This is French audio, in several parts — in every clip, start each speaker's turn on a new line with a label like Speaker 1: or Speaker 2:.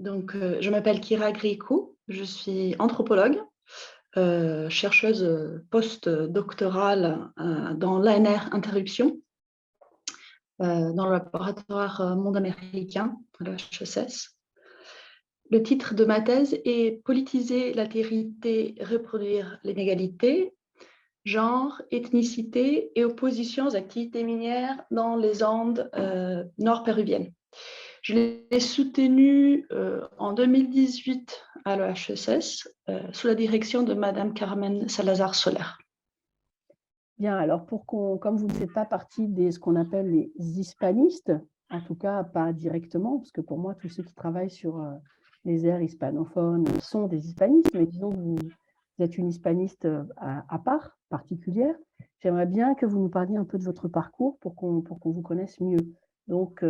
Speaker 1: Je m'appelle Kira Grieco, je suis anthropologue, chercheuse post-doctorale dans l'ANR interruption, dans le laboratoire Monde américain, à l'HESS. Le titre de ma thèse est Politiser l'altérité, reproduire l'inégalité, genre, ethnicité et opposition aux activités minières dans les Andes nord-péruviennes. Je l'ai soutenu en 2018 à l'HESS sous la direction de Madame Carmen Salazar Soler.
Speaker 2: Bien, alors comme vous ne faites pas partie de ce qu'on appelle les hispanistes, en tout cas pas directement, parce que pour moi, tous ceux qui travaillent sur les aires hispanophones sont des hispanistes, mais disons que vous êtes une hispaniste à part, particulière. J'aimerais bien que vous nous parliez un peu de votre parcours pour qu'on vous connaisse mieux. Donc,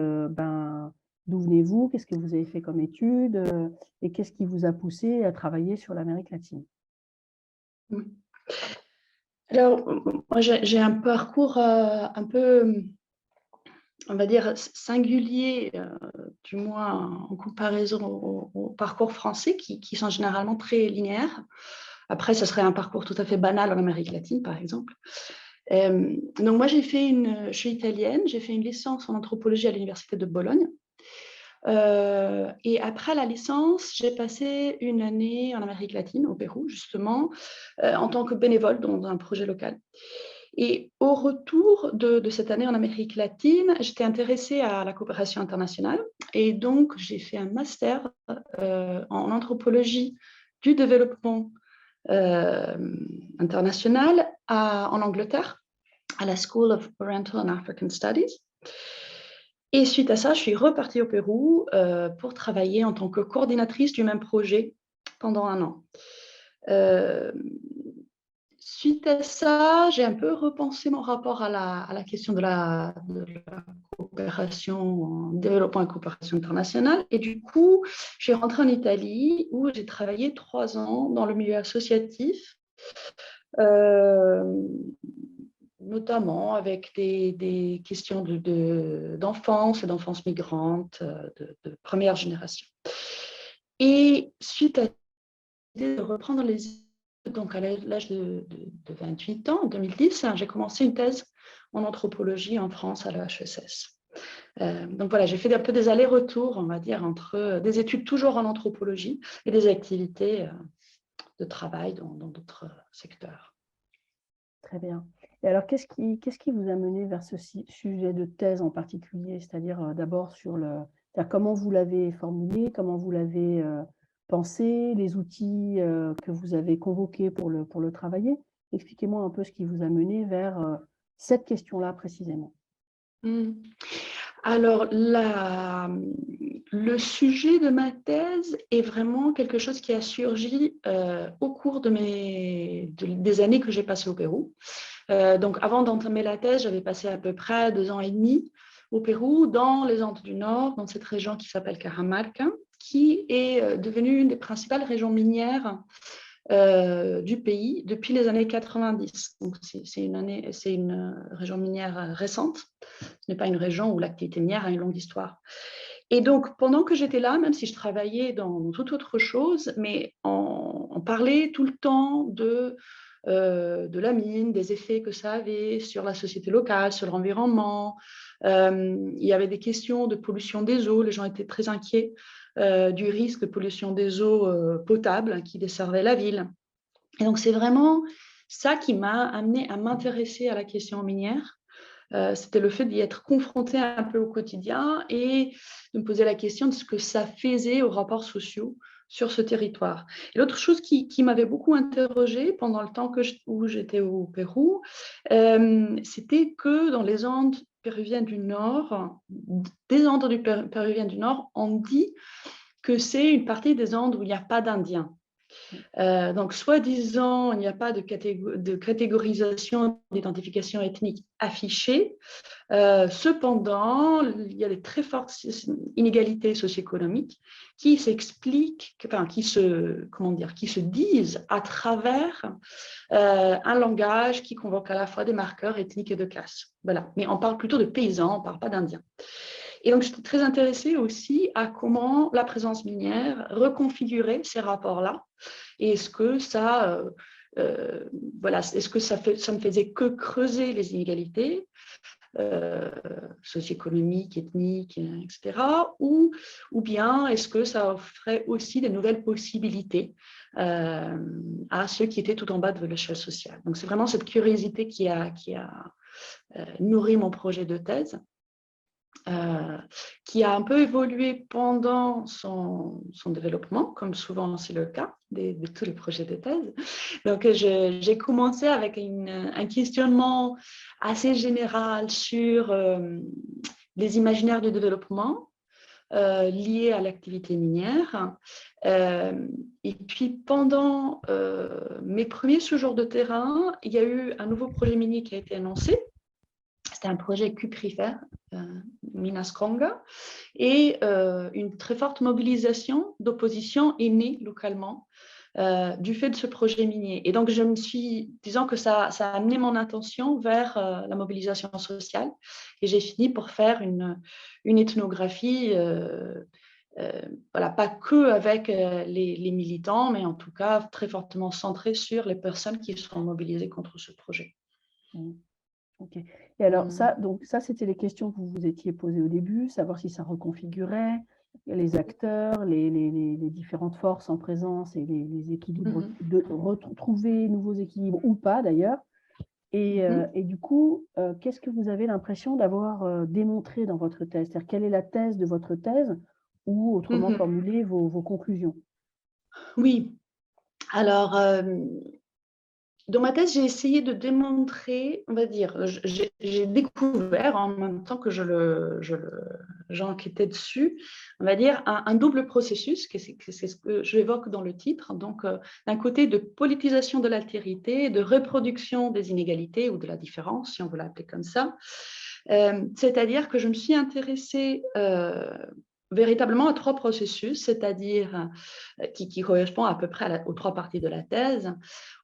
Speaker 2: d'où venez-vous? Qu'est-ce que vous avez fait comme études? Et qu'est-ce qui vous a poussé à travailler sur l'Amérique latine?
Speaker 1: Alors, moi, j'ai un parcours un peu, on va dire, singulier, du moins en comparaison au parcours français, qui sont généralement très linéaires. Après, ce serait un parcours tout à fait banal en Amérique latine, par exemple. Donc, moi, je suis italienne, j'ai fait une licence en anthropologie à l'Université de Bologne. Et après la licence, j'ai passé une année en Amérique latine, au Pérou, justement, en tant que bénévole dans un projet local. Et au retour de cette année en Amérique latine, j'étais intéressée à la coopération internationale. Et donc, j'ai fait un master en anthropologie du développement international en Angleterre, à la School of Oriental and African Studies. Et suite à ça, je suis repartie au Pérou pour travailler en tant que coordinatrice du même projet pendant 1 an. Suite à ça, j'ai un peu repensé mon rapport à la question de la coopération, développement et coopération internationale. Et du coup, je suis rentrée en Italie où j'ai travaillé 3 ans dans le milieu associatif, notamment avec des questions d'enfance et d'enfance migrante de première génération. Et suite à l'idée de reprendre les études, donc à l'âge de 28 ans, en 2010, j'ai commencé une thèse en anthropologie en France à l'HESS. Donc voilà, j'ai fait un peu des allers-retours, on va dire, entre des études toujours en anthropologie et des activités de travail dans d'autres secteurs.
Speaker 2: Très bien. Et alors, qu'est-ce qui vous a mené vers ce sujet de thèse en particulier? C'est-à-dire, d'abord comment vous l'avez formulé, comment vous l'avez pensé, les outils que vous avez convoqués pour le travailler? Expliquez-moi un peu ce qui vous a mené vers cette question-là précisément.
Speaker 1: Alors, le sujet de ma thèse est vraiment quelque chose qui a surgi au cours des années que j'ai passées au Pérou. Donc, avant d'entamer la thèse, j'avais passé à peu près 2 ans et demi au Pérou, dans les Andes du Nord, dans cette région qui s'appelle Cajamarca, qui est devenue une des principales régions minières du pays depuis les années 90. Donc, c'est une région minière récente. Ce n'est pas une région où l'activité minière a une longue histoire. Et donc, pendant que j'étais là, même si je travaillais dans toute autre chose, mais on parlait tout le temps de la mine, des effets que ça avait sur la société locale, sur l'environnement. Il y avait des questions de pollution des eaux. Les gens étaient très inquiets du risque de pollution des eaux potables qui desservaient la ville. Et donc, c'est vraiment ça qui m'a amenée à m'intéresser à la question minière. C'était le fait d'y être confrontée un peu au quotidien et de me poser la question de ce que ça faisait aux rapports sociaux sur ce territoire. Et l'autre chose qui m'avait beaucoup interrogée pendant le temps où j'étais au Pérou, c'était que dans les Andes péruviennes du Nord, péruviennes du Nord, on dit que c'est une partie des Andes où il n'y a pas d'Indiens. Donc, soi-disant, il n'y a pas de catégorisation, d'identification ethnique affichée. Cependant, il y a des très fortes inégalités socio-économiques qui s'expliquent, qui se disent à travers un langage qui convoque à la fois des marqueurs ethniques et de classe. Voilà. Mais on parle plutôt de paysans, on ne parle pas d'indiens. Et donc, j'étais très intéressée aussi à comment la présence minière reconfigurait ces rapports-là. Et est-ce que voilà, est-ce que ça ne faisait que creuser les inégalités socio-économiques, ethniques, etc. Ou bien est-ce que ça offrait aussi des nouvelles possibilités à ceux qui étaient tout en bas de l'échelle sociale. Donc, c'est vraiment cette curiosité qui a nourri mon projet de thèse. Qui a un peu évolué pendant son développement, comme souvent c'est le cas de tous les projets de thèse. Donc, j'ai commencé avec un questionnement assez général sur les imaginaires de développement liés à l'activité minière. Et puis, pendant mes premiers séjours de terrain, il y a eu un nouveau projet minier qui a été annoncé. C'était un projet cuprifère, Minas Conga, et une très forte mobilisation d'opposition est née localement du fait de ce projet minier. Et donc, je me suis, disons que ça a amené mon attention vers la mobilisation sociale, et j'ai fini pour faire une ethnographie, voilà, pas que avec les militants, mais en tout cas très fortement centrée sur les personnes qui sont mobilisées contre ce projet.
Speaker 2: Ok. Et alors, ça, c'était les questions que vous vous étiez posées au début, savoir si ça reconfigurait les acteurs, les différentes forces en présence et les équilibres, de retrouver nouveaux équilibres ou pas d'ailleurs. Et du coup, qu'est-ce que vous avez l'impression d'avoir démontré dans votre thèse? C'est-à-dire, quelle est la thèse de votre thèse ou autrement formulé vos conclusions?
Speaker 1: Oui, alors dans ma thèse, j'ai essayé de démontrer, on va dire, j'ai découvert en même temps que j'enquêtais dessus, on va dire, un double processus, c'est ce que j'évoque dans le titre. Donc, d'un côté, de politisation de l'altérité, de reproduction des inégalités ou de la différence, si on veut l'appeler comme ça. C'est-à-dire que je me suis intéressée véritablement à trois processus, c'est-à-dire qui correspond à peu près aux trois parties de la thèse.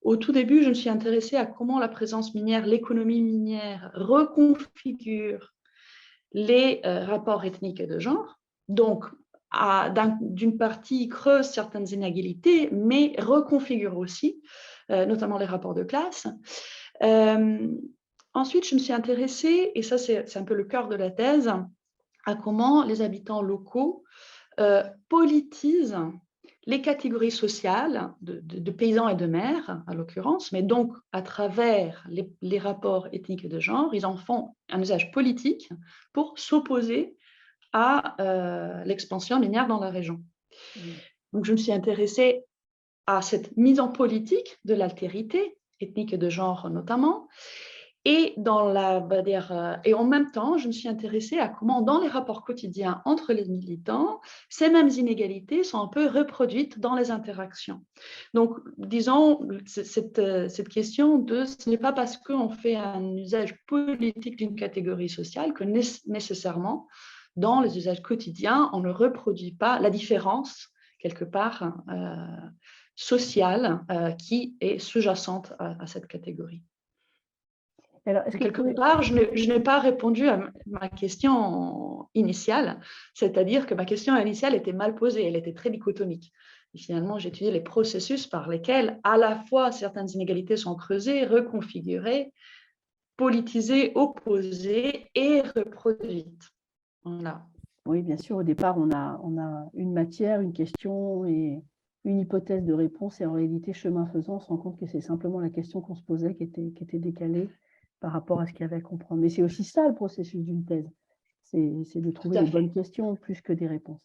Speaker 1: Au tout début, je me suis intéressée à comment la présence minière, l'économie minière reconfigure les rapports ethniques et de genre. Donc, d'une partie, creuse certaines inégalités, mais reconfigure aussi, notamment les rapports de classe. Ensuite, je me suis intéressée, et ça c'est un peu le cœur de la thèse, à comment les habitants locaux politisent les catégories sociales de paysans et de mères, en l'occurrence, mais donc à travers les rapports ethniques et de genre, ils en font un usage politique pour s'opposer à l'expansion minière dans la région. Donc, je me suis intéressée à cette mise en politique de l'altérité, ethnique et de genre notamment, et, et en même temps, je me suis intéressée à comment, dans les rapports quotidiens entre les militants, ces mêmes inégalités sont un peu reproduites dans les interactions. Donc, disons, cette question de ce n'est pas parce qu'on fait un usage politique d'une catégorie sociale que nécessairement, dans les usages quotidiens, on ne reproduit pas la différence, quelque part, sociale qui est sous-jacente à cette catégorie. Alors, quelque part, je n'ai pas répondu à ma question initiale, c'est-à-dire que ma question initiale était mal posée, elle était très dichotomique. Et finalement, j'ai étudié les processus par lesquels à la fois certaines inégalités sont creusées, reconfigurées, politisées, opposées et reproduites. Voilà.
Speaker 2: Oui, bien sûr, au départ, on a une matière, une question et une hypothèse de réponse, et en réalité, chemin faisant, on se rend compte que c'est simplement la question qu'on se posait qui était décalée par rapport à ce qu'il y avait à comprendre. Mais c'est aussi ça le processus d'une thèse, c'est de trouver les bonnes questions plus que des réponses.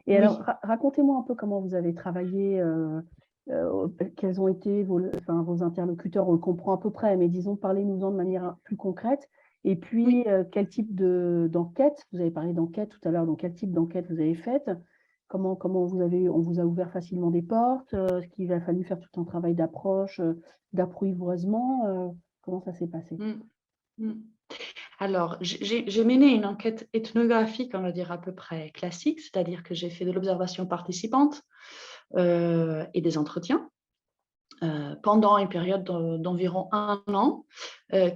Speaker 2: Et alors, racontez-moi un peu comment vous avez travaillé, quels ont été vos interlocuteurs, on le comprend à peu près, mais disons, parlez-nous-en de manière plus concrète. Et puis, quel type d'enquête, vous avez parlé d'enquête tout à l'heure, donc quel type d'enquête vous avez faite? Comment on vous a ouvert facilement des portes? Est-ce qu'il a fallu faire tout un travail d'approche, d'apprivoisement? Comment ça s'est passé?
Speaker 1: Alors, j'ai mené une enquête ethnographique, on va dire à peu près classique, c'est-à-dire que j'ai fait de l'observation participante et des entretiens. pendant une période d'environ 1 an,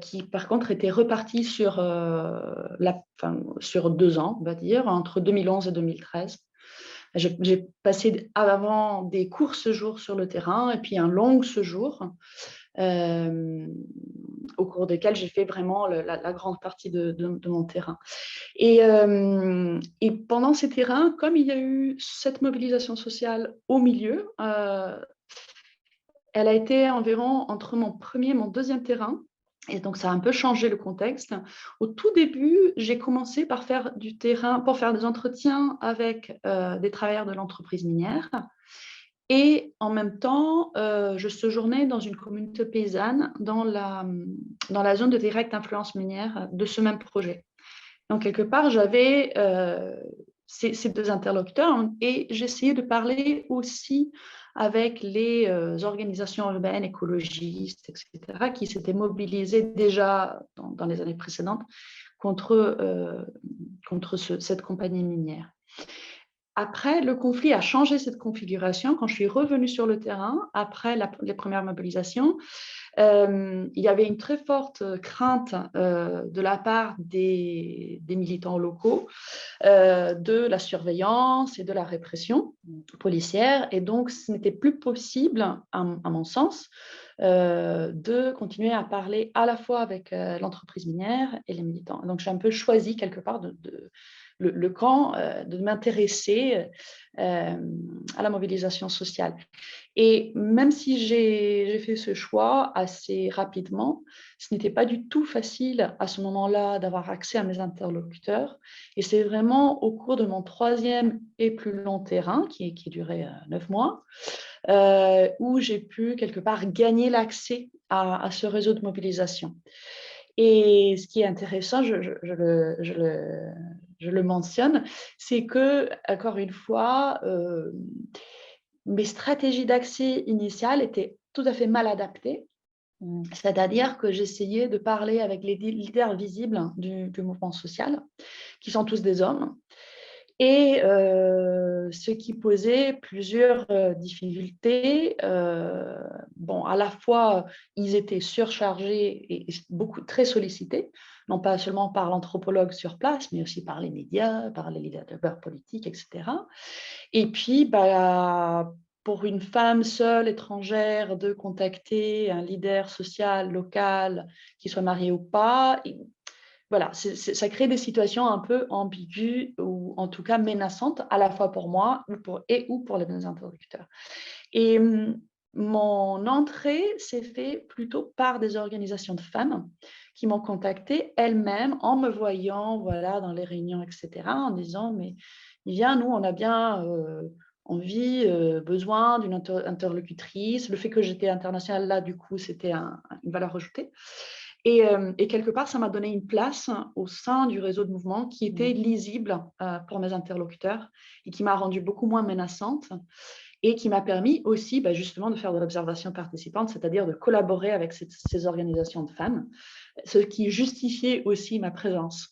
Speaker 1: qui par contre était repartie sur 2 ans, on va dire, entre 2011 et 2013. J'ai passé avant des courts séjours sur le terrain et puis un long séjour au cours desquels j'ai fait vraiment la grande partie de mon terrain. Et pendant ces terrains, comme il y a eu cette mobilisation sociale au milieu, elle a été environ entre mon premier et mon deuxième terrain. Et donc, ça a un peu changé le contexte. Au tout début, j'ai commencé par faire du terrain, pour faire des entretiens avec des travailleurs de l'entreprise minière. Et en même temps, je séjournais dans une communauté paysanne dans la zone de directe influence minière de ce même projet. Donc, quelque part, j'avais ces 2 interlocuteurs et j'essayais de parler aussi avec les organisations urbaines, écologistes, etc., qui s'étaient mobilisées déjà dans les années précédentes contre cette compagnie minière. Après, le conflit a changé cette configuration. Quand je suis revenue sur le terrain, après les premières mobilisations, il y avait une très forte crainte de la part des militants locaux de la surveillance et de la répression policière. Et donc, ce n'était plus possible, à mon sens, de continuer à parler à la fois avec l'entreprise minière et les militants. Donc, j'ai un peu choisi quelque part le camp de m'intéresser à la mobilisation sociale. Et même si j'ai fait ce choix assez rapidement, ce n'était pas du tout facile à ce moment-là d'avoir accès à mes interlocuteurs. Et c'est vraiment au cours de mon 3e et plus long terrain, qui durait 9 mois, où j'ai pu quelque part gagner l'accès à ce réseau de mobilisation. Et ce qui est intéressant, je le mentionne, c'est que, encore une fois, mes stratégies d'accès initiales étaient tout à fait mal adaptées. C'est-à-dire que j'essayais de parler avec les leaders visibles du mouvement social, qui sont tous des hommes, et ce qui posait plusieurs difficultés. Bon, à la fois, ils étaient surchargés et très sollicités, non pas seulement par l'anthropologue sur place, mais aussi par les médias, par les leaders politiques, etc. Et puis, pour une femme seule, étrangère, de contacter un leader social local, qu'il soit marié ou pas, voilà, ça crée des situations un peu ambiguës ou en tout cas menaçantes, à la fois pour moi ou pour les interlocuteurs. Et mon entrée s'est faite plutôt par des organisations de femmes qui m'ont contactée elles-mêmes en me voyant voilà, dans les réunions, etc., en disant « mais viens, nous, on a bien envie, besoin d'une interlocutrice ». Le fait que j'étais internationale, là, du coup, c'était une valeur ajoutée. Et quelque part, ça m'a donné une place au sein du réseau de mouvement qui était lisible pour mes interlocuteurs et qui m'a rendue beaucoup moins menaçante et qui m'a permis aussi justement de faire de l'observation participante, c'est-à-dire de collaborer avec ces organisations de femmes, ce qui justifiait aussi ma présence.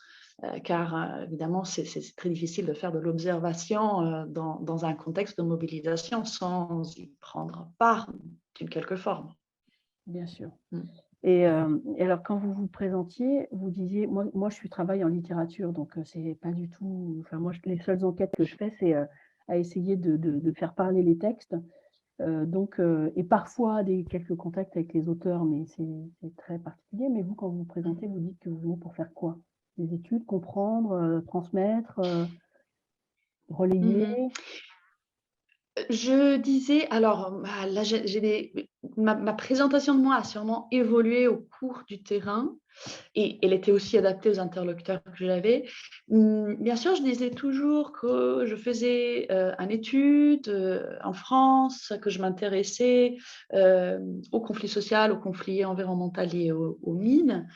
Speaker 1: Car évidemment, c'est très difficile de faire de l'observation dans un contexte de mobilisation sans y prendre part d'une quelque forme.
Speaker 2: Bien sûr. Et alors, quand vous vous présentiez, vous disiez, moi je travaille en littérature, donc c'est pas du tout, enfin moi les seules enquêtes que je fais, c'est à essayer de faire parler les textes, et parfois quelques contacts avec les auteurs, mais c'est très particulier. Mais vous, quand vous vous présentez, vous dites que vous venez pour faire quoi? Des études, comprendre, transmettre, relayer?
Speaker 1: Je disais, alors là, ma présentation de moi a sûrement évolué au cours du terrain et elle était aussi adaptée aux interlocuteurs que j'avais. Bien sûr, je disais toujours que je faisais une étude en France, que je m'intéressais au conflit social, au conflit environnemental et aux mines.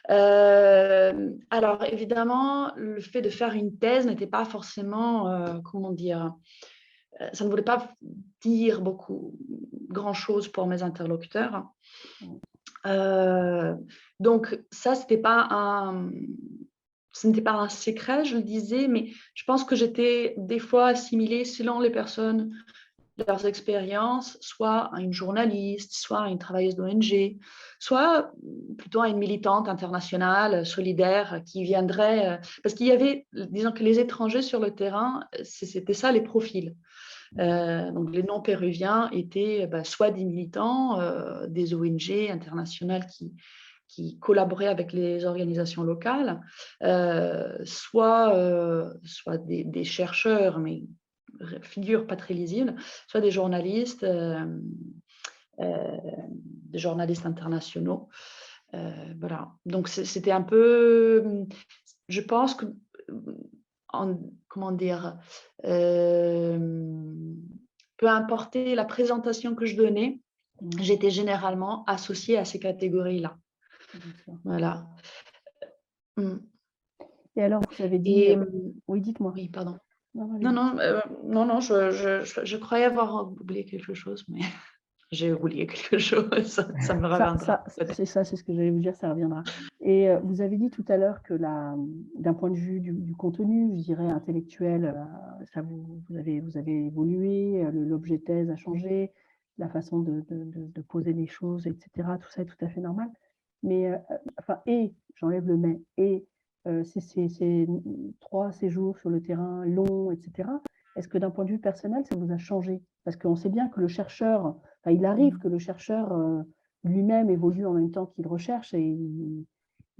Speaker 1: Alors évidemment, le fait de faire une thèse n'était pas forcément, comment dire, ça ne voulait pas dire grand-chose pour mes interlocuteurs. Donc ça, ce n'était pas un secret, je le disais, mais je pense que j'étais des fois assimilée selon les personnes leurs expériences, soit à une journaliste, soit à une travailleuse d'ONG, soit plutôt à une militante internationale solidaire qui viendrait, parce qu'il y avait, disons que les étrangers sur le terrain, c'était ça les profils. Donc les non-péruviens étaient soit des militants, des ONG internationales qui collaboraient avec les organisations locales, soit des chercheurs, mais figures pas très lisibles, soit des journalistes internationaux. Voilà. Donc c'était un peu, je pense que, comment dire, peu importe la présentation que je donnais, j'étais généralement associée à ces catégories-là. Voilà.
Speaker 2: Et alors, vous avez dit...
Speaker 1: Et,
Speaker 2: oui, dites-moi.
Speaker 1: oui, pardon.
Speaker 2: Non,
Speaker 1: Non, je croyais avoir oublié quelque chose, mais j'ai oublié quelque chose, ça me reviendra peut-être.
Speaker 2: C'est ça, c'est ce que j'allais vous dire, ça reviendra. Et vous avez dit tout à l'heure que d'un point de vue du contenu, je dirais intellectuel, ça vous avez évolué, l'objet thèse a changé, la façon de poser les choses, etc. Tout ça est tout à fait normal. Mais, enfin, et, j'enlève le mais, et ces 3 séjours sur le terrain longs, etc., est-ce que d'un point de vue personnel, ça vous a changé? Parce qu'on sait bien que le chercheur, enfin, il arrive que le chercheur lui-même évolue en même temps qu'il recherche. Et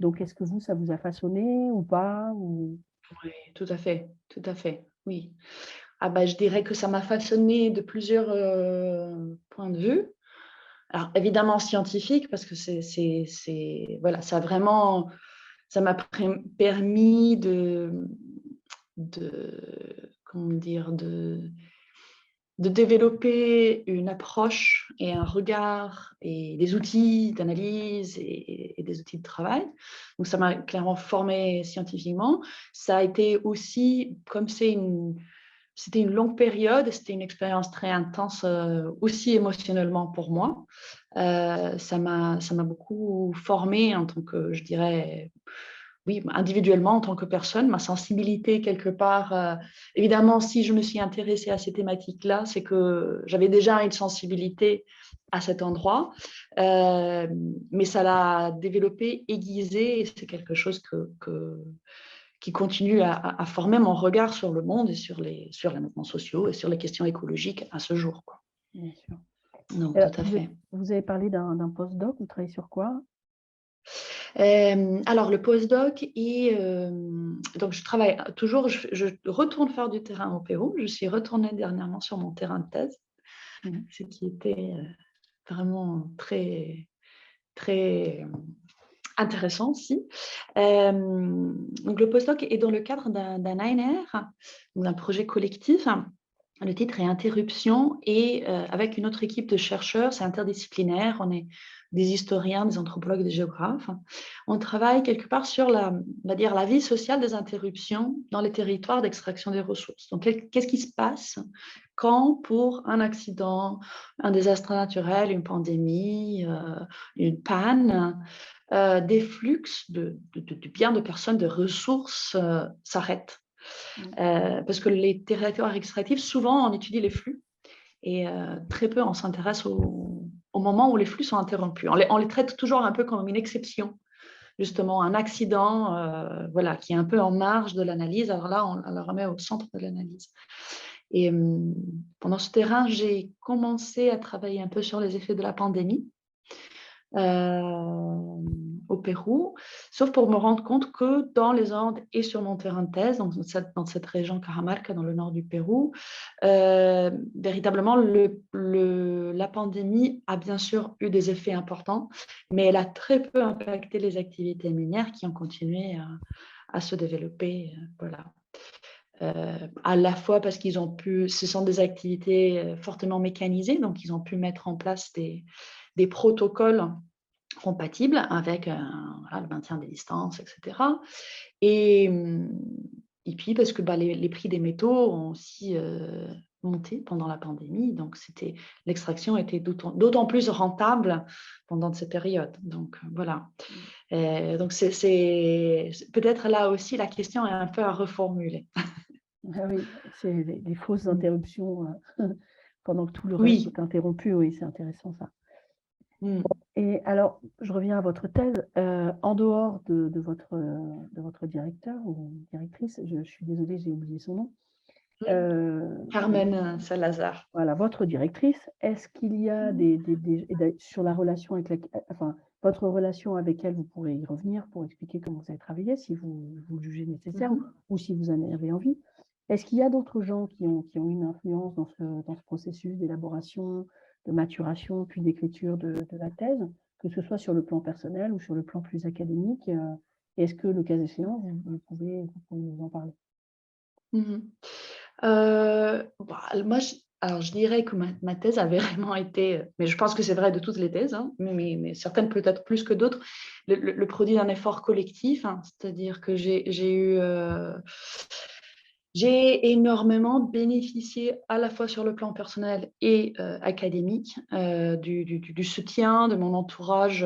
Speaker 2: donc, est-ce que ça vous a façonné ou pas ou...
Speaker 1: Oui, tout à fait, oui. Je dirais que ça m'a façonné de plusieurs points de vue. Alors, évidemment scientifique, parce que voilà, ça m'a permis comment dire, de développer une approche et un regard et des outils d'analyse et des outils de travail. Donc, ça m'a clairement formé scientifiquement. Ça a été aussi, comme c'était une longue période, c'était une expérience très intense aussi émotionnellement pour moi. Ça m'a beaucoup formée en tant que, je dirais, oui, individuellement en tant que personne, ma sensibilité quelque part. Évidemment, si je me suis intéressée à ces thématiques-là, c'est que j'avais déjà une sensibilité à cet endroit, mais ça l'a développé, aiguisé, et c'est quelque chose qui continue à former mon regard sur le monde et sur les mouvements sociaux et sur les questions écologiques à ce jour, quoi.
Speaker 2: Bien sûr.
Speaker 1: Donc, tout à fait.
Speaker 2: Vous avez parlé d'un postdoc, vous travaillez sur quoi?
Speaker 1: Alors, le postdoc, donc je travaille toujours, je retourne faire du terrain au Pérou. Je suis retournée dernièrement sur mon terrain de thèse, ce qui était vraiment très, très intéressant aussi. Donc, le postdoc est dans le cadre d'un ANR, d'un projet collectif. Le titre est Interruption, et avec une autre équipe de chercheurs, c'est interdisciplinaire, on est des historiens, des anthropologues, des géographes. On travaille quelque part sur on va dire, la vie sociale des interruptions dans les territoires d'extraction des ressources. Donc, qu'est-ce qui se passe quand, pour un accident, un désastre naturel, une pandémie, une panne, des flux de biens, de personnes, de ressources s'arrêtent. Parce que les territoires extractifs, souvent, on étudie les flux et très peu on s'intéresse au moment où les flux sont interrompus. On les traite toujours un peu comme une exception, justement, un accident voilà, qui est un peu en marge de l'analyse. Alors là, on le remet au centre de l'analyse. Et pendant ce terrain, j'ai commencé à travailler un peu sur les effets de la pandémie au Pérou, sauf pour me rendre compte que dans les Andes et sur mon terrain de thèse, donc dans cette région Cajamarca, dans le nord du Pérou, véritablement, la pandémie a bien sûr eu des effets importants, mais elle a très peu impacté les activités minières qui ont continué à se développer. Voilà. À la fois parce ce sont des activités fortement mécanisées, donc ils ont pu mettre en place des protocoles compatibles avec le maintien des distances, etc. Et puis parce que les prix des métaux ont aussi monté pendant la pandémie, donc l'extraction était d'autant plus rentable pendant cette période. Donc voilà. Donc c'est peut-être là aussi la question est un peu à reformuler.
Speaker 2: Ah oui, c'est les fausses interruptions pendant que tout le reste
Speaker 1: Oui.
Speaker 2: est interrompu. Oui, c'est intéressant ça.
Speaker 1: Mm.
Speaker 2: Et alors, je reviens à votre thèse. En dehors de votre directeur ou directrice, je suis désolée, j'ai oublié son nom.
Speaker 1: Carmen Salazar.
Speaker 2: Voilà, votre directrice, est-ce qu'il y a sur la relation avec enfin, votre relation avec elle, vous pourrez y revenir pour expliquer comment vous avez travaillé, si vous le jugez nécessaire ou si vous en avez envie. Est-ce qu'il y a d'autres gens qui ont une influence dans ce processus d'élaboration, de maturation, puis d'écriture de la thèse, que ce soit sur le plan personnel ou sur le plan plus académique? Est-ce que, le cas échéant, vous pouvez nous en parler?
Speaker 1: Moi, alors je dirais que ma thèse a vraiment été, mais je pense que c'est vrai de toutes les thèses, hein, mais certaines peut-être plus que d'autres, le produit d'un effort collectif, hein, c'est-à-dire que j'ai énormément bénéficié à la fois sur le plan personnel et académique du soutien de mon entourage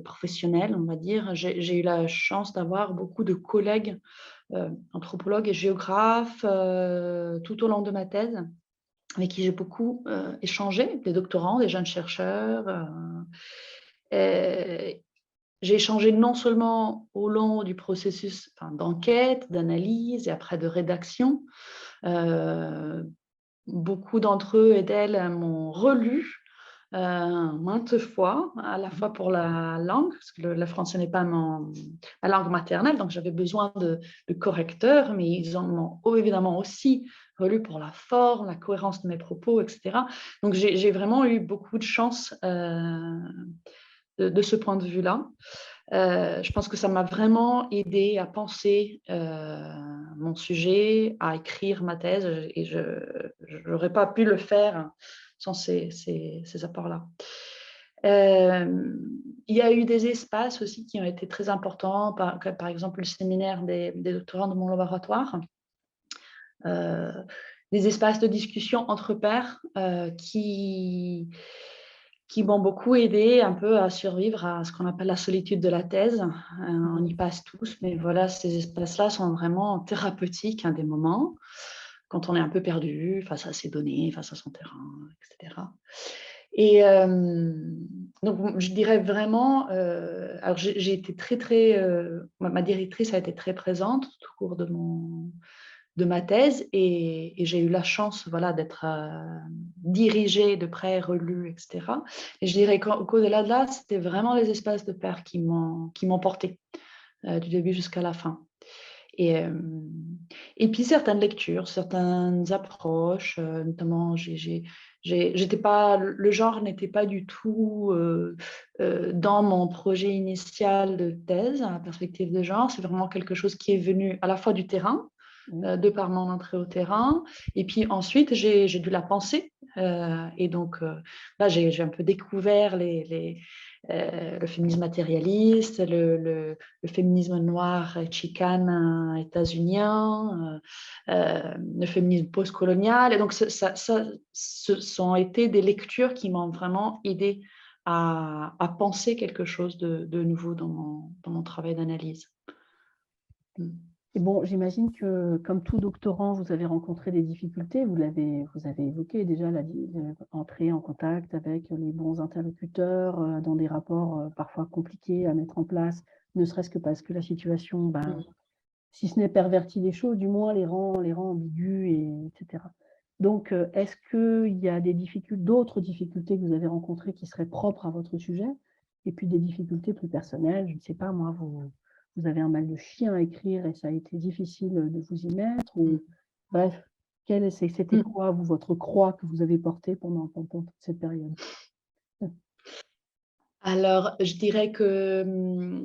Speaker 1: professionnel, on va dire. J'ai eu la chance d'avoir beaucoup de collègues anthropologues et géographes tout au long de ma thèse, avec qui j'ai beaucoup échangé, des doctorants, des jeunes chercheurs. J'ai échangé non seulement au long du processus d'enquête, d'analyse et après de rédaction. Beaucoup d'entre eux et d'elles m'ont relu maintes fois, à la fois pour la langue, parce que le français n'est pas ma langue maternelle, donc j'avais besoin de correcteurs, mais ils en ont évidemment aussi relu pour la forme, la cohérence de mes propos, etc. Donc j'ai vraiment eu beaucoup de chance de ce point de vue-là. Je pense que ça m'a vraiment aidé à penser mon sujet, à écrire ma thèse, et je n'aurais pas pu le faire sans ces apports-là. Il y a eu des espaces aussi qui ont été très importants, par exemple le séminaire des doctorants de mon laboratoire, des espaces de discussion entre pairs qui m'ont beaucoup aidé un peu à survivre à ce qu'on appelle la solitude de la thèse. On y passe tous, mais voilà, ces espaces-là sont vraiment thérapeutiques à des moments, quand on est un peu perdu face à ses données, face à son terrain, etc. Et donc, je dirais vraiment, alors j'ai été très, ma directrice a été très présente tout au cours de ma thèse, et j'ai eu la chance, voilà, d'être dirigée de près, relue, etc. Et je dirais qu'au-delà de là, c'était vraiment les espaces de pairs qui m'ont portée du début jusqu'à la fin. Et puis certaines lectures, certaines approches, notamment j'étais pas, le genre n'était pas du tout dans mon projet initial de thèse, la perspective de genre. C'est vraiment quelque chose qui est venu à la fois du terrain, de par mon entrée au terrain, et puis ensuite j'ai dû la penser, et donc là j'ai un peu découvert le féminisme matérialiste, le féminisme noir chicane états-unien, le féminisme postcolonial, et donc ce sont été des lectures qui m'ont vraiment aidé à penser quelque chose de nouveau dans mon travail d'analyse.
Speaker 2: Et bon, j'imagine que, comme tout doctorant, vous avez rencontré des difficultés. Vous avez évoqué déjà entrer en contact avec les bons interlocuteurs dans des rapports parfois compliqués à mettre en place, ne serait-ce que parce que la situation, si ce n'est pervertit les choses, du moins les rend ambigus, etc. Donc, est-ce qu'il y a d'autres difficultés que vous avez rencontrées qui seraient propres à votre sujet, et puis des difficultés plus personnelles? Je ne sais pas, moi, vous avez un mal de chien à écrire et ça a été difficile de vous y mettre, ou bref, c'était quoi, votre croix que vous avez portée pendant toute cette période?
Speaker 1: Alors, je dirais que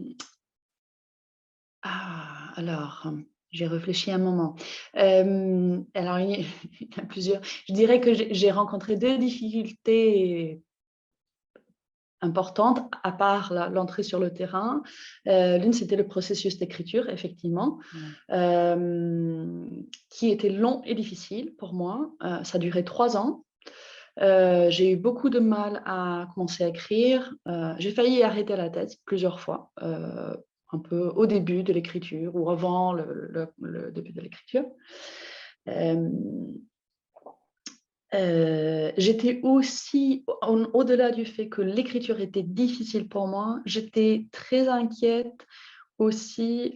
Speaker 1: j'ai réfléchi un moment. Alors, il y a plusieurs. Je dirais que j'ai rencontré 2 difficultés importantes, à part l'entrée sur le terrain. L'une, c'était le processus d'écriture, effectivement, qui était long et difficile pour moi. Ça a duré 3 ans. J'ai eu beaucoup de mal à commencer à écrire. J'ai failli arrêter la thèse plusieurs fois, un peu au début de l'écriture ou avant le début de l'écriture. J'étais aussi, au-delà du fait que l'écriture était difficile pour moi, j'étais très inquiète aussi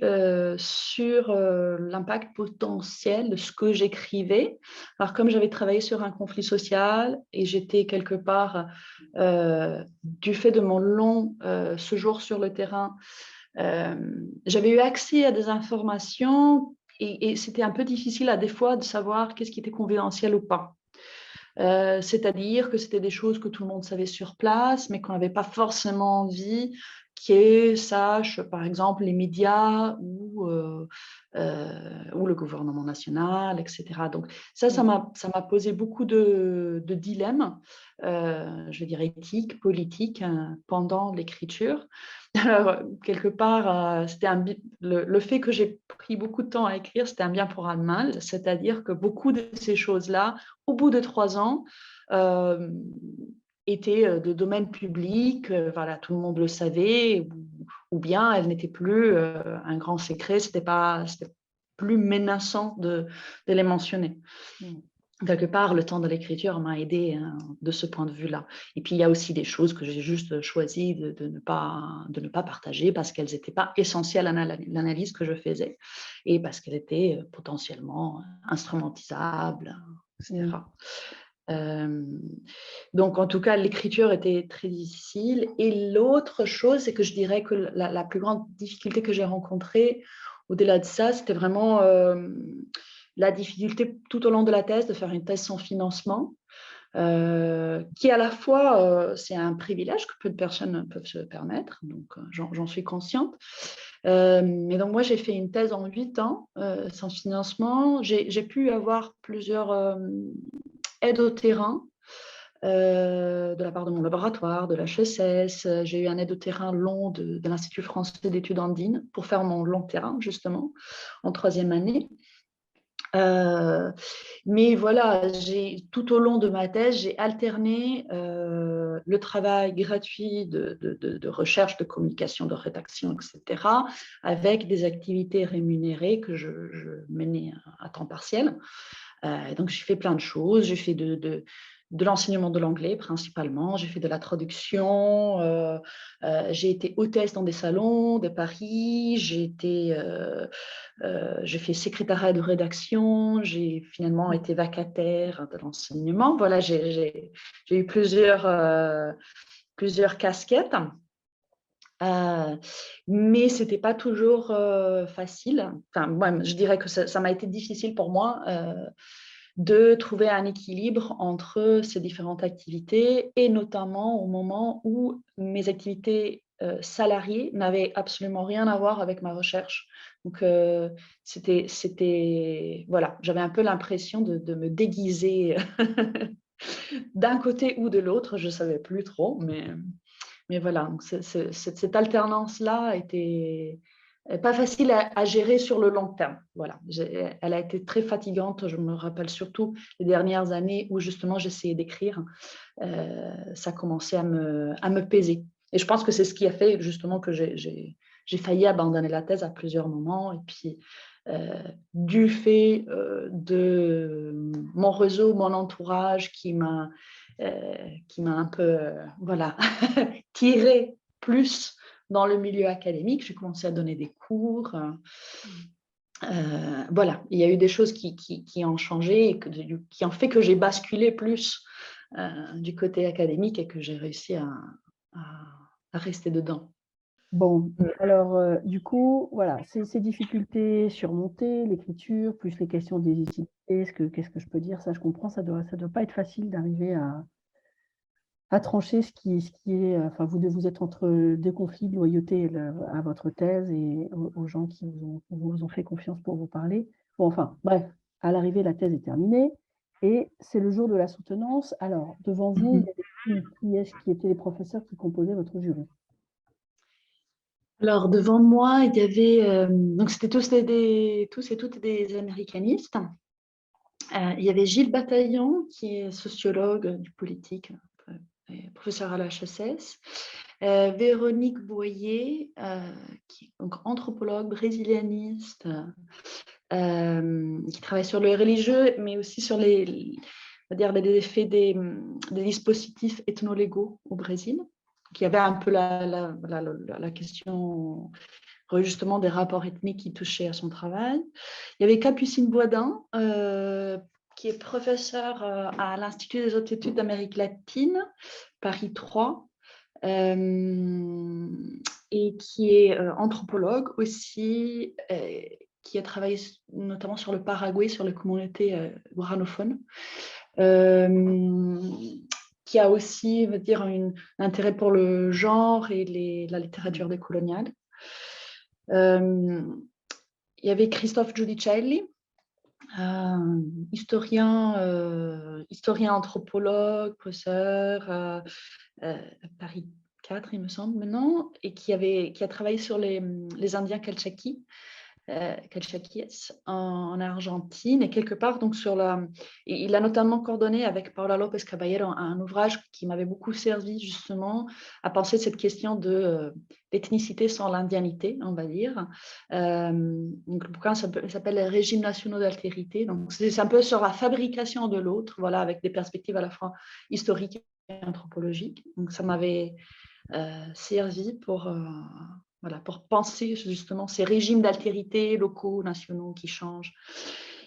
Speaker 1: sur l'impact potentiel de ce que j'écrivais. Alors, comme j'avais travaillé sur un conflit social et j'étais quelque part, du fait de mon long séjour sur le terrain, j'avais eu accès à des informations et c'était un peu difficile à des fois de savoir qu'est-ce qui était confidentiel ou pas. C'est-à-dire que c'était des choses que tout le monde savait sur place, mais qu'on n'avait pas forcément envie qu'ils sachent, par exemple, les médias ou le gouvernement national, etc. Donc ça m'a posé beaucoup de dilemmes, je veux dire éthiques, politiques, pendant l'écriture. Alors, quelque part, le fait que j'ai pris beaucoup de temps à écrire, c'était un bien pour un mal, c'est-à-dire que beaucoup de ces choses-là, au bout de 3 ans, euh, étaient de domaine public, voilà, tout le monde le savait, ou bien elles n'étaient plus un grand secret, c'était plus menaçant de les mentionner. Quelque part, le temps de l'écriture m'a aidé, hein, de ce point de vue-là. Et puis, il y a aussi des choses que j'ai juste choisi de ne pas partager parce qu'elles n'étaient pas essentielles à l'analyse que je faisais et parce qu'elles étaient potentiellement instrumentisables, etc. Donc, en tout cas, l'écriture était très difficile. Et l'autre chose, c'est que je dirais que la plus grande difficulté que j'ai rencontrée, au-delà de ça, c'était vraiment la difficulté tout au long de la thèse de faire une thèse sans financement, qui à la fois, c'est un privilège que peu de personnes peuvent se permettre, donc j'en suis consciente. Et donc moi, j'ai fait une thèse en 8 ans sans financement. J'ai pu avoir plusieurs aides au terrain de la part de mon laboratoire, de l'HESS. J'ai eu un aide au terrain long de l'Institut français d'études andines pour faire mon long terrain, justement, en 3e année. Mais voilà, tout au long de ma thèse, j'ai alterné le travail gratuit de recherche, de communication, de rédaction, etc., avec des activités rémunérées que je menais à temps partiel. Donc, j'ai fait plein de choses. J'ai fait de l'enseignement de l'anglais principalement. J'ai fait de la traduction. J'ai été hôtesse dans des salons de Paris. J'ai fait secrétariat de rédaction. J'ai finalement été vacataire de l'enseignement. Voilà, j'ai eu plusieurs casquettes. Mais ce n'était pas toujours facile. Enfin, moi, je dirais que ça m'a été difficile pour moi de trouver un équilibre entre ces différentes activités et notamment au moment où mes activités salariées n'avaient absolument rien à voir avec ma recherche. Donc, voilà, j'avais un peu l'impression de me déguiser d'un côté ou de l'autre, je ne savais plus trop, mais voilà, donc cette alternance-là était pas facile à gérer sur le long terme. Voilà, elle a été très fatigante. Je me rappelle surtout les dernières années où justement j'essayais d'écrire. Ça commençait à me peser. Et je pense que c'est ce qui a fait justement que j'ai failli abandonner la thèse à plusieurs moments. Et puis, du fait de mon réseau, mon entourage qui m'a un peu voilà, tiré plus dans le milieu académique. J'ai commencé à donner des cours. Voilà, il y a eu des choses qui ont changé et qui ont fait que j'ai basculé plus du côté académique et que j'ai réussi à rester dedans.
Speaker 2: Bon, alors du coup, voilà, ces difficultés surmontées, l'écriture, plus les questions d'hésiter, qu'est-ce que je peux dire, ça je comprends, ça doit pas être facile d'arriver à trancher ce qui est, enfin vous êtes entre deux conflits de loyauté à votre thèse et aux gens qui vous ont fait confiance pour vous parler. Bon, enfin, bref, à l'arrivée, la thèse est terminée et c'est le jour de la soutenance. Alors, devant vous, il y avait qui étaient les professeurs qui composaient votre jury?
Speaker 1: Alors, devant moi, il y avait, donc c'était tous et toutes des américanistes. Il y avait Gilles Bataillon, qui est sociologue du politique, professeur à la HESS. Véronique Boyer, qui est donc anthropologue brésilianiste, qui travaille sur le religieux, mais aussi sur c'est-à-dire les effets des dispositifs ethnolégaux au Brésil. Donc, il y avait un peu la question justement des rapports ethniques qui touchaient à son travail. Il y avait Capucine Boisdin, qui est professeure à l'Institut des hautes études d'Amérique latine, Paris 3, et qui est anthropologue aussi, qui a travaillé notamment sur le Paraguay, sur les communautés guaranophones, qui a aussi, un intérêt pour le genre et la littérature décoloniale. Il y avait Christophe Giudicelli, historien anthropologue, professeur à Paris 4, il me semble maintenant, et qui a travaillé sur les Indiens Calchaquíes en Argentine, et quelque part donc il a notamment coordonné avec Paula López Caballero un ouvrage qui m'avait beaucoup servi justement à penser cette question d'ethnicité sans l'indianité, on va dire. Donc le bouquin s'appelle Les régimes nationaux d'altérité, donc c'est un peu sur la fabrication de l'autre, voilà, avec des perspectives à la fois historiques et anthropologiques. Donc ça m'avait servi pour penser justement ces régimes d'altérité locaux, nationaux qui changent.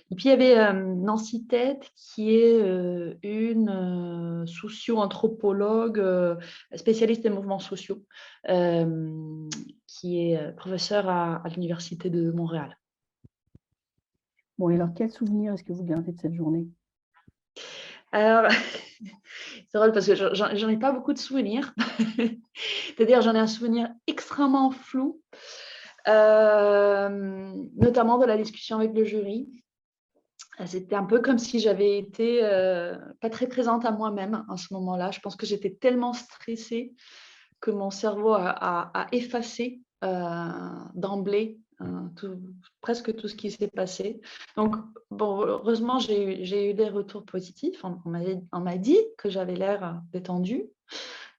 Speaker 1: Et puis, il y avait Nancy Ted, qui est une socio-anthropologue spécialiste des mouvements sociaux, qui est professeure à l'Université de Montréal.
Speaker 2: Bon, et alors, quel souvenir est-ce que vous gardez de cette journée?
Speaker 1: Alors, c'est drôle parce que j'en ai pas beaucoup de souvenirs. C'est-à-dire, j'en ai un souvenir extrêmement flou, notamment de la discussion avec le jury. C'était un peu comme si j'avais été pas très présente à moi-même à ce moment-là. Je pense que j'étais tellement stressée que mon cerveau a effacé d'emblée presque tout ce qui s'est passé. Donc, bon, heureusement, j'ai eu des retours positifs. On m'a dit que j'avais l'air détendue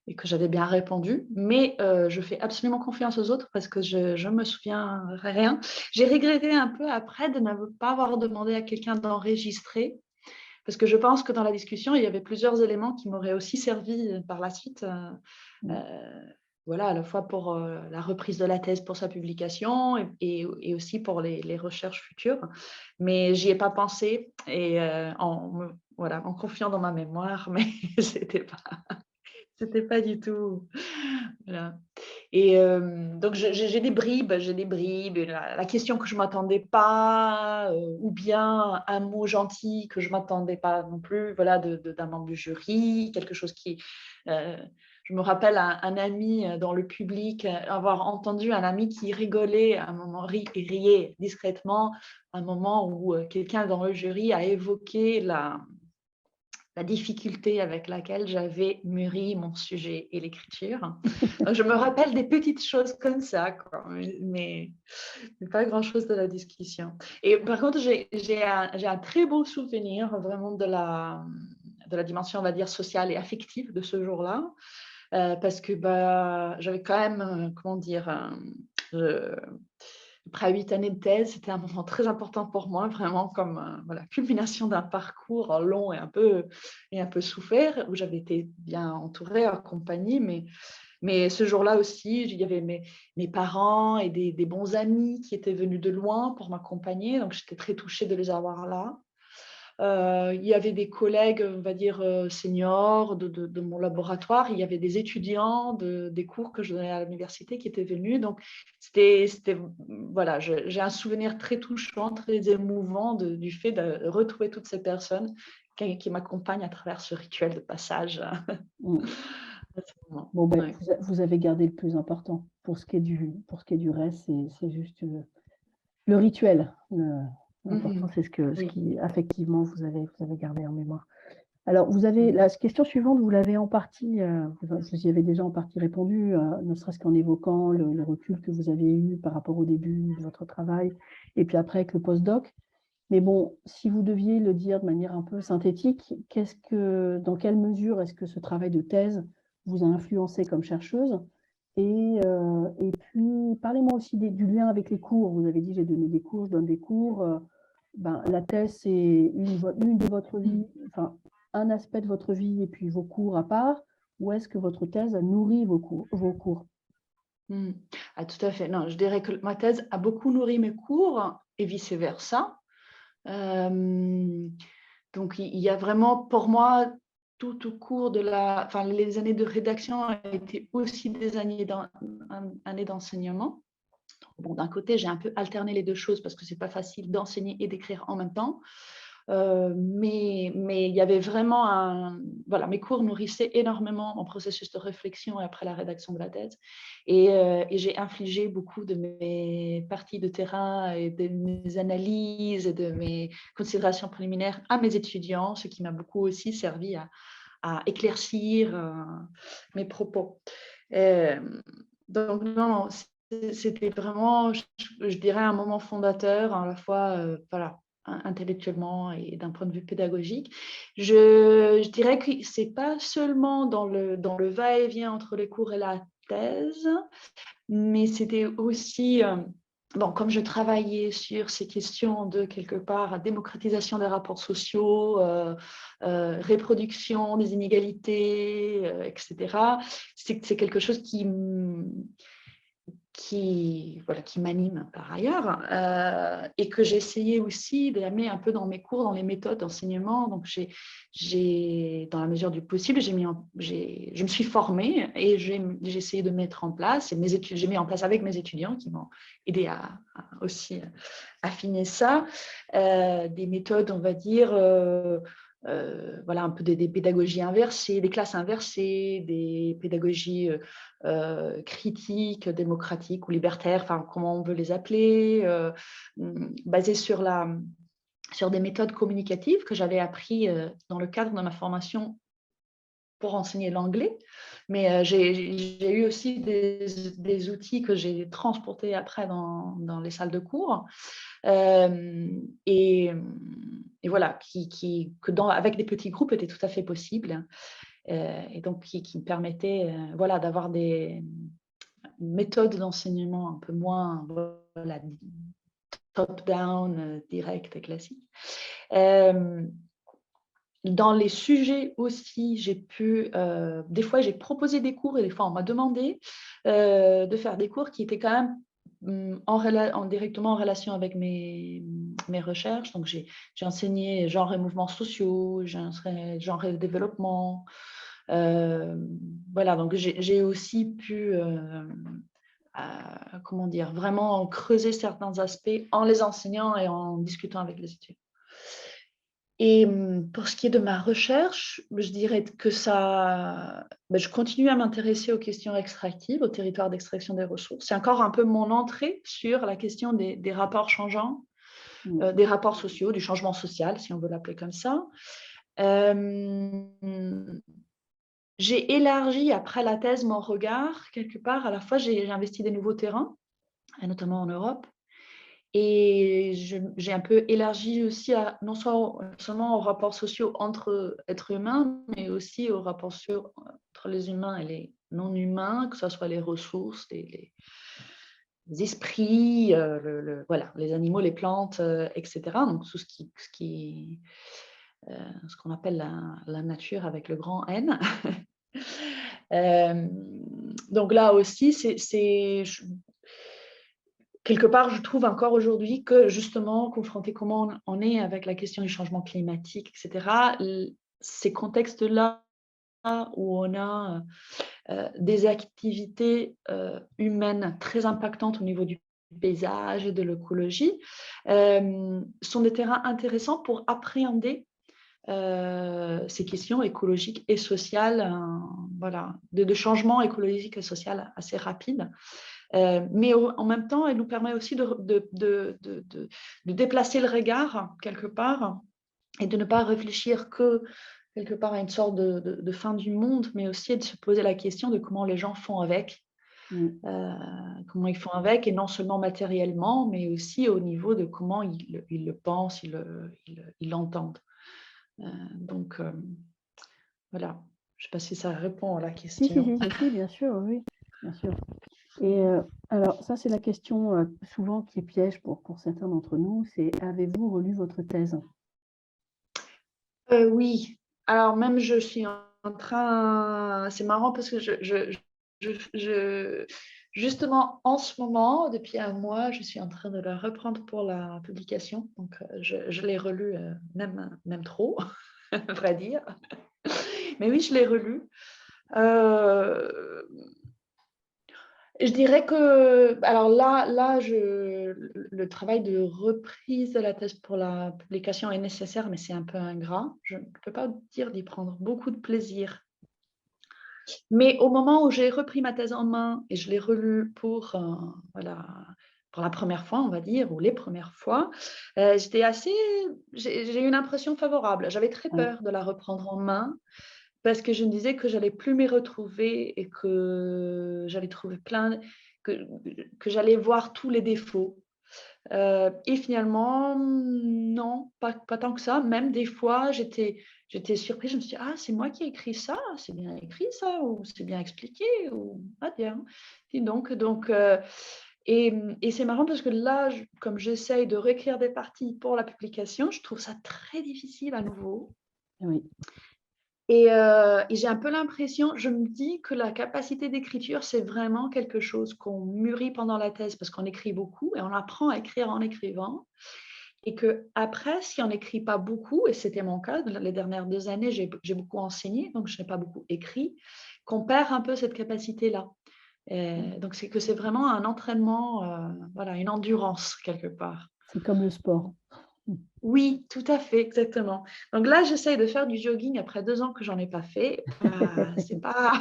Speaker 1: et que j'avais bien répondu, mais je fais absolument confiance aux autres parce que je me souviens rien. J'ai regretté un peu après de ne pas avoir demandé à quelqu'un d'enregistrer, parce que je pense que dans la discussion, il y avait plusieurs éléments qui m'auraient aussi servi par la suite. Voilà, à la fois pour la reprise de la thèse pour sa publication et aussi pour les recherches futures. Mais j'y ai pas pensé et en confiant dans ma mémoire, mais c'était pas du tout. Voilà. Et donc, j'ai des bribes. La question que je ne m'attendais pas, ou bien un mot gentil que je ne m'attendais pas non plus, voilà, d'un membre du jury, quelque chose qui... je me rappelle un ami dans le public, avoir entendu un ami qui rigolait à un moment, riait discrètement, à un moment où quelqu'un dans le jury a évoqué la difficulté avec laquelle j'avais mûri mon sujet et l'écriture. Donc, je me rappelle des petites choses comme ça, quoi, mais pas grand-chose de la discussion. Et par contre, j'ai un très beau souvenir vraiment de la dimension, on va dire, sociale et affective de ce jour-là, parce que j'avais quand même, après 8 années de thèse, c'était un moment très important pour moi, vraiment comme culmination d'un parcours long et un peu souffert, où j'avais été bien entourée, accompagnée, mais ce jour-là aussi, il y avait mes parents et des bons amis qui étaient venus de loin pour m'accompagner, donc j'étais très touchée de les avoir là. Il y avait des collègues, on va dire, seniors de mon laboratoire. Il y avait des étudiants des cours que je donnais à l'université qui étaient venus. Donc, voilà, j'ai un souvenir très touchant, très émouvant du fait de retrouver toutes ces personnes qui m'accompagnent à travers ce rituel de passage.
Speaker 2: Bon, vous avez gardé le plus important. Pour ce qui est du reste, c'est juste le rituel. L'important, c'est ce qui, affectivement, vous avez gardé en mémoire. Alors, la question suivante, vous l'avez en partie, vous y avez déjà en partie répondu, ne serait-ce qu'en évoquant le recul que vous avez eu par rapport au début de votre travail, et puis après avec le postdoc. Mais bon, si vous deviez le dire de manière un peu synthétique, dans quelle mesure est-ce que ce travail de thèse vous a influencé comme chercheuse? Et puis, parlez-moi aussi du lien avec les cours. Vous avez dit, j'ai donné des cours, je donne des cours. La thèse, c'est une de votre vie. Enfin, un aspect de votre vie et puis vos cours à part, ou est-ce que votre thèse nourrit vos cours?
Speaker 1: Ah, tout à fait. Non, je dirais que ma thèse a beaucoup nourri mes cours et vice-versa. Donc, il y a vraiment, pour moi, tout au cours de les années de rédaction ont été aussi des années d'enseignement. Bon, d'un côté, j'ai un peu alterné les deux choses parce que c'est pas facile d'enseigner et d'écrire en même temps. Mais il y avait vraiment mes cours nourrissaient énormément mon processus de réflexion après la rédaction de la thèse. Et j'ai infligé beaucoup de mes parties de terrain et de mes analyses et de mes considérations préliminaires à mes étudiants, ce qui m'a beaucoup aussi servi à éclaircir mes propos. Donc, non, c'était vraiment, je dirais, un moment fondateur, à la fois, intellectuellement et d'un point de vue pédagogique. Je dirais que ce n'est pas seulement dans le va-et-vient entre les cours et la thèse, mais c'était aussi, comme je travaillais sur ces questions de, quelque part, démocratisation des rapports sociaux, reproduction des inégalités, etc., c'est quelque chose qui m'anime par ailleurs, et que j'ai essayé aussi d'amener un peu dans mes cours, dans les méthodes d'enseignement. Donc, dans la mesure du possible, je me suis formée et j'ai essayé de mettre en place, et j'ai mis en place avec mes étudiants qui m'ont aidé à aussi affiner ça, des méthodes, on va dire, un peu des pédagogies inversées, des classes inversées, des pédagogies critiques, démocratiques ou libertaires, enfin comment on veut les appeler, basées sur des méthodes communicatives que j'avais appris dans le cadre de ma formation pour enseigner l'anglais. Mais j'ai eu aussi des outils que j'ai transportés après dans les salles de cours. Et voilà, avec des petits groupes était tout à fait possible, et donc qui me permettait d'avoir des méthodes d'enseignement un peu moins top-down, direct et classique. Dans les sujets aussi, des fois j'ai proposé des cours et des fois on m'a demandé de faire des cours qui étaient quand même directement en relation avec mes recherches. Donc, j'ai enseigné genre et mouvements sociaux, j'ai enseigné genre et développement. Donc j'ai aussi pu, vraiment creuser certains aspects en les enseignant et en discutant avec les étudiants. Et pour ce qui est de ma recherche, je dirais que je continue à m'intéresser aux questions extractives, au territoire d'extraction des ressources. C'est encore un peu mon entrée sur la question des rapports changeants, des rapports sociaux, du changement social, si on veut l'appeler comme ça. J'ai élargi après la thèse mon regard, quelque part. À la fois, j'ai investi des nouveaux terrains, notamment en Europe. Et j'ai un peu élargi aussi non seulement aux rapports sociaux entre êtres humains, mais aussi aux rapports sociaux entre les humains et les non-humains, que ce soit les ressources, les esprits, les animaux, les plantes, etc. Donc tout ce qu'on appelle la nature avec le grand N. Donc là aussi, quelque part, je trouve encore aujourd'hui que justement, confronté comment on est avec la question du changement climatique, etc., ces contextes-là où on a des activités humaines très impactantes au niveau du paysage et de l'écologie, sont des terrains intéressants pour appréhender ces questions écologiques et sociales, de changement écologique et social assez rapides. Mais en même temps, elle nous permet aussi de déplacer le regard quelque part et de ne pas réfléchir que quelque part à une sorte de fin du monde, mais aussi de se poser la question de comment les gens font avec, comment ils font avec, et non seulement matériellement, mais aussi au niveau de comment ils le pensent, ils l'entendent. Donc, voilà. Je ne sais pas si ça répond à la question.
Speaker 2: Si, bien sûr, oui, bien sûr. Et alors, ça, c'est la question souvent qui est piège pour certains d'entre nous, c'est: avez-vous relu votre thèse?
Speaker 1: Oui. alors même je suis en train, c'est marrant parce que justement en ce moment, depuis un mois, je suis en train de la reprendre pour la publication. Donc je l'ai relue même trop, à vrai dire. Mais oui, je l'ai relue. Euh, Je dirais que, alors là, le travail de reprise de la thèse pour la publication est nécessaire, mais c'est un peu ingrat. Je ne peux pas dire d'y prendre beaucoup de plaisir. Mais au moment où j'ai repris ma thèse en main et je l'ai relue voilà, pour la première fois, on va dire, ou les premières fois, j'ai eu une impression favorable. J'avais très
Speaker 2: Ouais,
Speaker 1: peur de la reprendre en main parce que je me disais que j'allais plus m'y retrouver et que j'allais trouver que j'allais voir tous les défauts. Et finalement, non, pas tant que ça. Même des fois, j'étais surprise. Je me suis dit, ah, c'est moi qui ai écrit ça, c'est bien écrit ça, ou c'est bien expliqué, ou ah bien. Et et c'est marrant parce que là, comme j'essaye de réécrire des parties pour la publication, je trouve ça très difficile à nouveau.
Speaker 2: oui,
Speaker 1: Et j'ai un peu l'impression, je me dis que la capacité d'écriture, c'est vraiment quelque chose qu'on mûrit pendant la thèse parce qu'on écrit beaucoup et on apprend à écrire en écrivant. Et qu'après, si on n'écrit pas beaucoup, et c'était mon cas, les dernières 2 années, j'ai beaucoup enseigné, donc je n'ai pas beaucoup écrit, qu'on perd un peu cette capacité-là. Donc c'est vraiment un entraînement, voilà, une endurance quelque part.
Speaker 2: c'est comme le sport.
Speaker 1: Oui, tout à fait, exactement. Donc là, j'essaye de faire du jogging après 2 ans que j'en ai pas fait. C'est pas,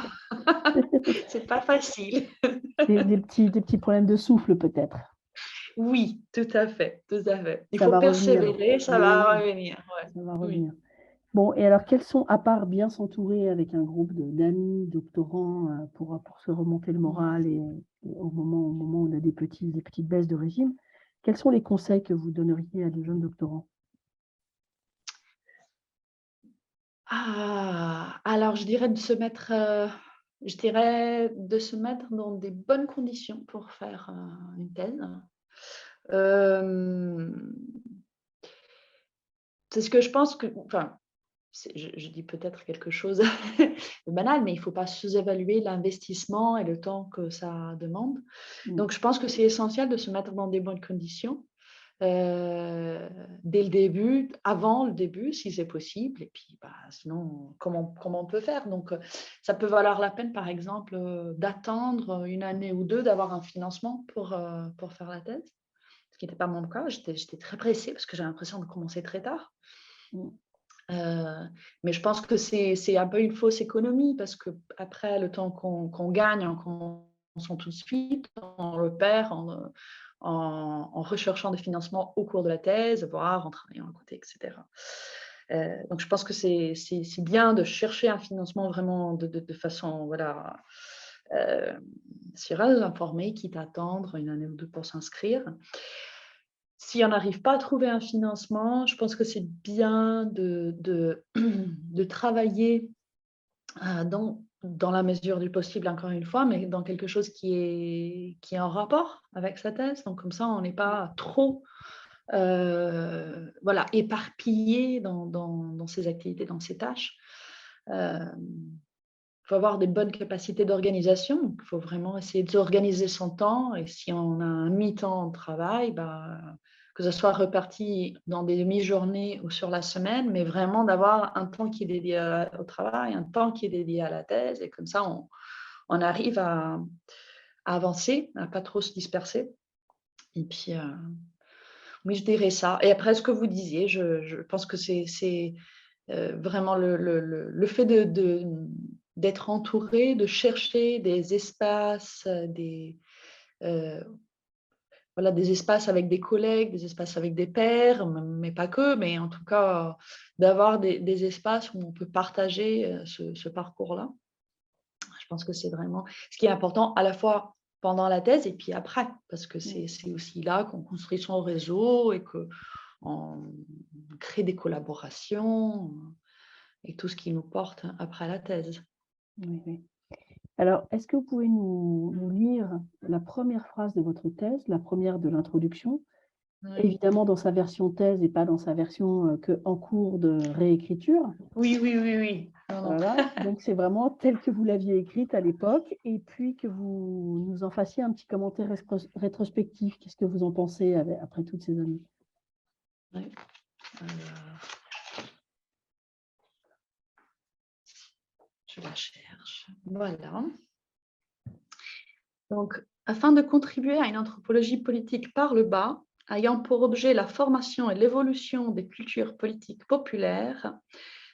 Speaker 1: c'est pas facile.
Speaker 2: Des petits problèmes de souffle peut-être.
Speaker 1: Oui, tout à fait, tout à fait. Il
Speaker 2: Ça
Speaker 1: faut
Speaker 2: va revenir.
Speaker 1: persévérer, ça
Speaker 2: Oui,
Speaker 1: va revenir. Ouais.
Speaker 2: ça va
Speaker 1: Oui.
Speaker 2: revenir. Bon, et alors, quels sont, à part bien s'entourer avec un groupe d'amis, doctorants, pour se remonter le moral et au moment où on a des petites baisses de régime, quels sont les conseils que vous donneriez à des jeunes doctorants?
Speaker 1: Alors je dirais de se mettre dans des bonnes conditions pour faire une thèse. Euh, c'est ce que je pense que, enfin, je dis peut-être quelque chose de banal, mais il ne faut pas sous-évaluer l'investissement et le temps que ça demande.
Speaker 2: Mmh.
Speaker 1: Donc, je pense que c'est essentiel de se mettre dans des bonnes conditions dès le début, avant le début, si c'est possible. Et puis, sinon, comment on peut faire? Donc, ça peut valoir la peine, par exemple, d'attendre 1 année ou 2, d'avoir un financement pour faire la thèse, ce qui n'était pas mon cas. J'étais très pressée parce que j'ai l'impression de commencer très tard.
Speaker 2: Mmh.
Speaker 1: Mais je pense que c'est un peu une fausse économie parce qu'après, le temps qu'on gagne en commençant tout de suite, on le perd en recherchant des financements au cours de la thèse, voire en travaillant à côté, etc. Donc, je pense que c'est bien de chercher un financement vraiment de façon voilà, sérieuse, informée, quitte à attendre 1 année ou 2 pour s'inscrire. Si on n'arrive pas à trouver un financement, je pense que c'est bien de travailler dans la mesure du possible, encore une fois, mais dans quelque chose qui est en rapport avec sa thèse. Donc, comme ça, on n'est pas trop voilà, éparpillé dans ses activités, dans ses tâches. Il faut avoir des bonnes capacités d'organisation. Il faut vraiment essayer de s'organiser son temps. Et si on a un mi-temps de travail, que ce soit reparti dans des demi-journées ou sur la semaine, mais vraiment d'avoir un temps qui est dédié au travail, un temps qui est dédié à la thèse. Et comme ça, on arrive à avancer, à ne pas trop se disperser. Et puis, oui, je dirais ça. Et après, ce que vous disiez, je pense que c'est vraiment le fait d'être entouré, de chercher des espaces, euh, voilà, des espaces avec des collègues, des espaces avec des pairs, mais pas que, mais en tout cas, d'avoir des espaces où on peut partager ce parcours-là. Je pense que c'est vraiment ce qui est important à la fois pendant la thèse et puis après, parce que
Speaker 2: Mmh.
Speaker 1: c'est aussi là qu'on construit son réseau et qu'on crée des collaborations et tout ce qui nous porte après la thèse.
Speaker 2: Oui, oui. Alors, est-ce que vous pouvez nous lire la première phrase de votre thèse, la première de l'introduction,
Speaker 1: Oui,
Speaker 2: évidemment dans sa version thèse et pas dans sa version que en cours de réécriture.
Speaker 1: oui, oui, oui, oui. Non, non.
Speaker 2: Voilà, donc c'est vraiment tel que vous l'aviez écrite à l'époque et puis que vous nous en fassiez un petit commentaire rétrospectif. Qu'est-ce que vous en pensez après toutes ces années?
Speaker 1: Ouais. Alors, je la cherche. Voilà. Donc, afin de contribuer à une anthropologie politique par le bas, ayant pour objet la formation et l'évolution des cultures politiques populaires,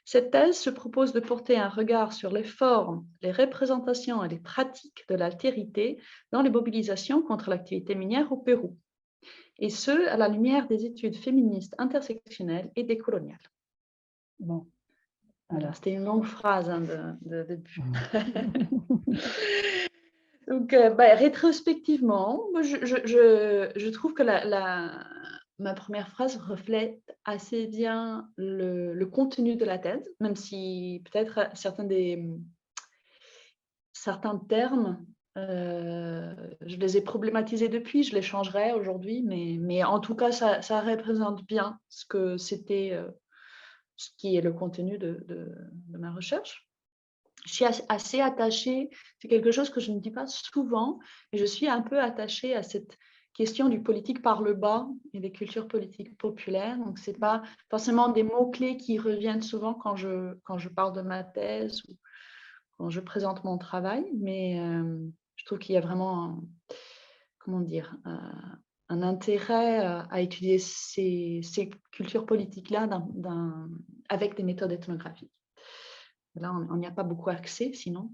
Speaker 1: cette thèse se propose de porter un regard sur les formes, les représentations et les pratiques de l'altérité dans les mobilisations contre l'activité minière au Pérou, et ce, à la lumière des études féministes intersectionnelles et décoloniales.
Speaker 2: Bon,
Speaker 1: Voilà,
Speaker 2: alors.
Speaker 1: c'était une longue phrase de début. Donc, rétrospectivement, moi, je trouve que ma première phrase reflète assez bien le contenu de la thèse, même si peut-être certains termes, je les ai problématisés depuis, je les changerai aujourd'hui, mais en tout cas, ça représente bien ce qui est le contenu de ma recherche. Je suis assez attachée, c'est quelque chose que je ne dis pas souvent, mais je suis un peu attachée à cette question du politique par le bas et des cultures politiques populaires. Donc, ce n'est pas forcément des mots-clés qui reviennent souvent quand je parle de ma thèse ou quand je présente mon travail, mais je trouve qu'il y a vraiment, comment dire, un intérêt à étudier ces cultures politiques-là avec des méthodes ethnographiques. Là, on n'y a pas beaucoup accès sinon.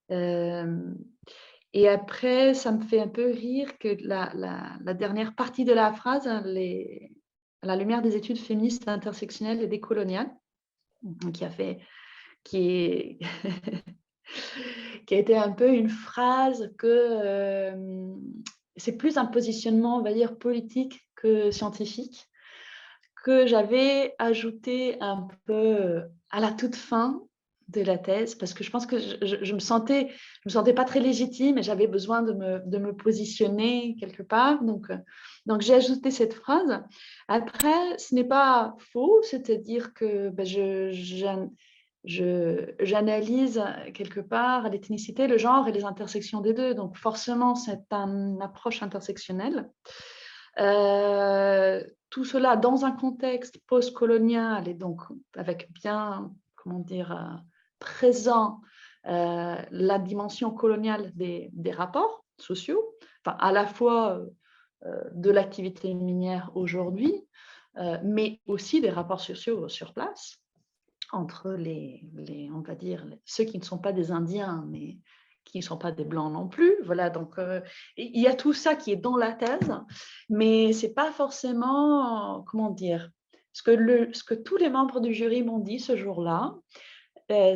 Speaker 1: Et après, ça me fait un peu rire que la dernière partie de la phrase, à la lumière des études féministes intersectionnelles et décoloniales, qui est qui a été un peu une phrase que c'est plus un positionnement, on va dire, politique que scientifique, que j'avais ajouté un peu à la toute fin de la thèse, parce que je pense que je me sentais pas très légitime et j'avais besoin de me positionner quelque part. Donc j'ai ajouté cette phrase. Après, ce n'est pas faux, c'est-à-dire que j'analyse quelque part l'ethnicité, le genre et les intersections des deux. Donc forcément, c'est une approche intersectionnelle. Tout cela dans un contexte post-colonial et donc avec bien, comment dire, présent la dimension coloniale des rapports sociaux, enfin, à la fois de l'activité minière aujourd'hui, mais aussi des rapports sociaux sur place entre on va dire, ceux qui ne sont pas des Indiens, mais qui ne sont pas des Blancs non plus. Voilà, donc il y a tout ça qui est dans la thèse, mais ce n'est pas forcément, comment dire, ce que tous les membres du jury m'ont dit ce jour-là,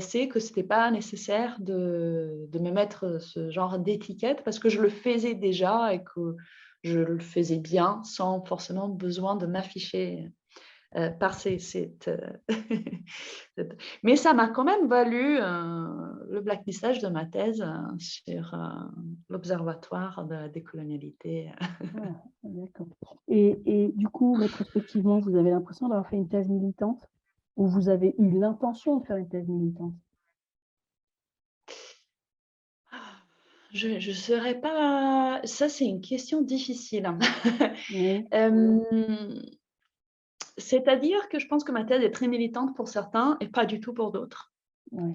Speaker 1: c'est que ce n'était pas nécessaire de me mettre ce genre d'étiquette parce que je le faisais déjà et que je le faisais bien sans forcément besoin de m'afficher par mais ça m'a quand même valu le blacklistage de ma thèse sur l'Observatoire de la décolonialité.
Speaker 2: Ah, d'accord. Et du coup, rétrospectivement, vous avez l'impression d'avoir fait une thèse militante ou vous avez eu l'intention de faire une thèse militante?
Speaker 1: Je ne saurais pas. Ça, c'est une question difficile.
Speaker 2: Oui,
Speaker 1: C'est-à-dire que je pense que ma thèse est très militante pour certains et pas du tout pour d'autres.
Speaker 2: oui,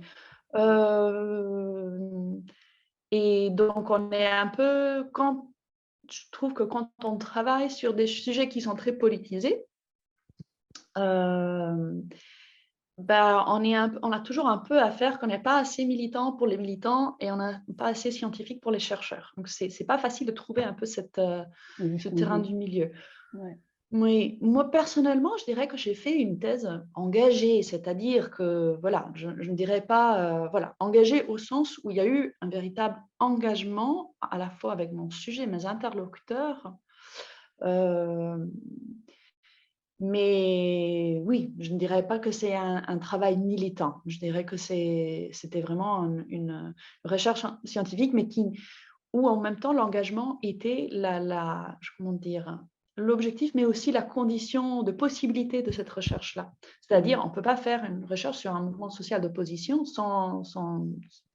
Speaker 1: Euh, et donc, on est un peu. Je trouve que quand on travaille sur des sujets qui sont très politisés, on a toujours un peu à faire qu'on n'est pas assez militant pour les militants et on n'a pas assez scientifique pour les chercheurs. Donc, ce n'est pas facile de trouver un peu
Speaker 2: le
Speaker 1: ce
Speaker 2: juste
Speaker 1: terrain
Speaker 2: milieu.
Speaker 1: du milieu.
Speaker 2: Ouais.
Speaker 1: Oui, moi personnellement, je dirais que j'ai fait une thèse engagée, c'est-à-dire que, voilà, je ne dirais pas, voilà, engagée au sens où il y a eu un véritable engagement à la fois avec mon sujet, mes interlocuteurs, euh, mais oui, je ne dirais pas que c'est un travail militant. Je dirais que c'était vraiment une recherche scientifique, mais où en même temps l'engagement était comment dire, l'objectif, mais aussi la condition de possibilité de cette recherche-là. C'est-à-dire, on ne peut pas faire une recherche sur un mouvement social d'opposition sans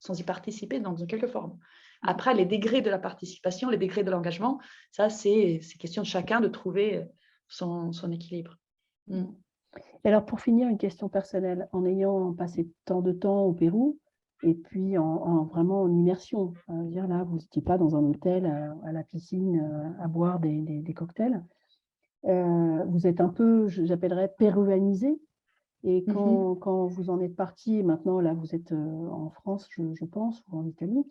Speaker 1: y participer dans quelque forme. Après, les degrés de la participation, les degrés de l'engagement, ça, c'est question de chacun de trouver son équilibre.
Speaker 2: Et alors, pour finir, une question personnelle. En ayant passé tant de temps au Pérou, et puis vraiment en immersion, là, vous n'étiez pas dans un hôtel à la piscine à boire des cocktails. Vous êtes un peu, j'appellerais, péruanisé. Et quand vous en êtes parti, et maintenant, là, vous êtes en France, je pense, ou en Italie,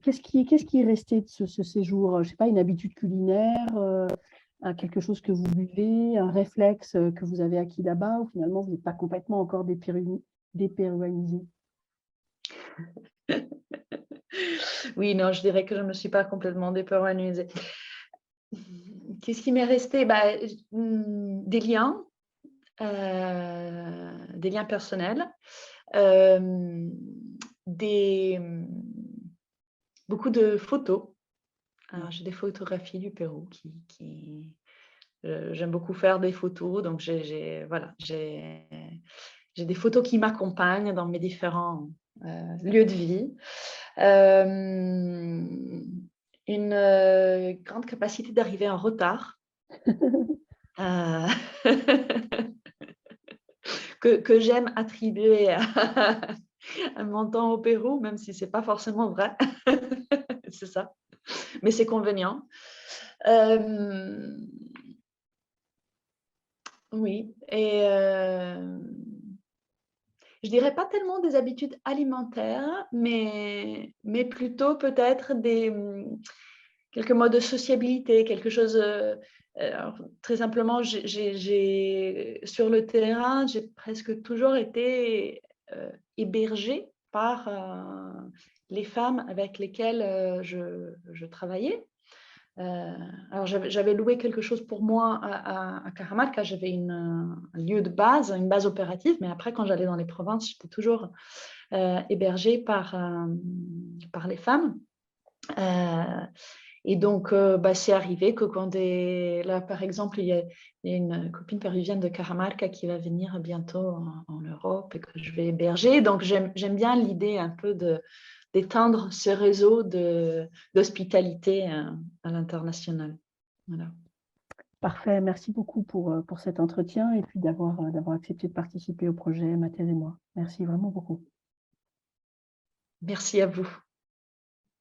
Speaker 2: qu'est-ce qui est resté de ce séjour? Je ne sais pas, une habitude culinaire, quelque chose que vous buvez, un réflexe que vous avez acquis là-bas, ou finalement, vous n'êtes pas complètement encore dépéruanisé?
Speaker 1: Oui, non, je dirais que je ne me suis pas complètement dépéruanisée. Qu'est-ce qui m'est resté? Des liens personnels, beaucoup de photos. Alors, j'ai des photographies du Pérou j'aime beaucoup faire des photos, donc j'ai des photos qui m'accompagnent dans mes différents lieux de vie. Une grande capacité d'arriver en retard. Que j'aime attribuer à mon temps au Pérou, même si ce n'est pas forcément vrai. C'est ça. Mais c'est convenient. Oui. Et je dirais pas tellement des habitudes alimentaires, mais plutôt peut-être quelques modes de sociabilité, quelque chose. Alors, très simplement, sur le terrain, j'ai presque toujours été hébergée par les femmes avec lesquelles je travaillais. Alors, j'avais loué quelque chose pour moi à Cajamarca. J'avais un lieu de base, une base opérative, mais après, quand j'allais dans les provinces, j'étais toujours hébergée par les femmes. Et donc, c'est arrivé que là, par exemple, il y a une copine péruvienne de Cajamarca qui va venir bientôt en Europe et que je vais héberger. Donc, j'aime bien l'idée un peu d'étendre ce réseau d'hospitalité à l'international. Voilà.
Speaker 2: Parfait, merci beaucoup pour cet entretien et puis d'avoir accepté de participer au projet Ma thèse et moi. Merci vraiment beaucoup.
Speaker 1: Merci à vous.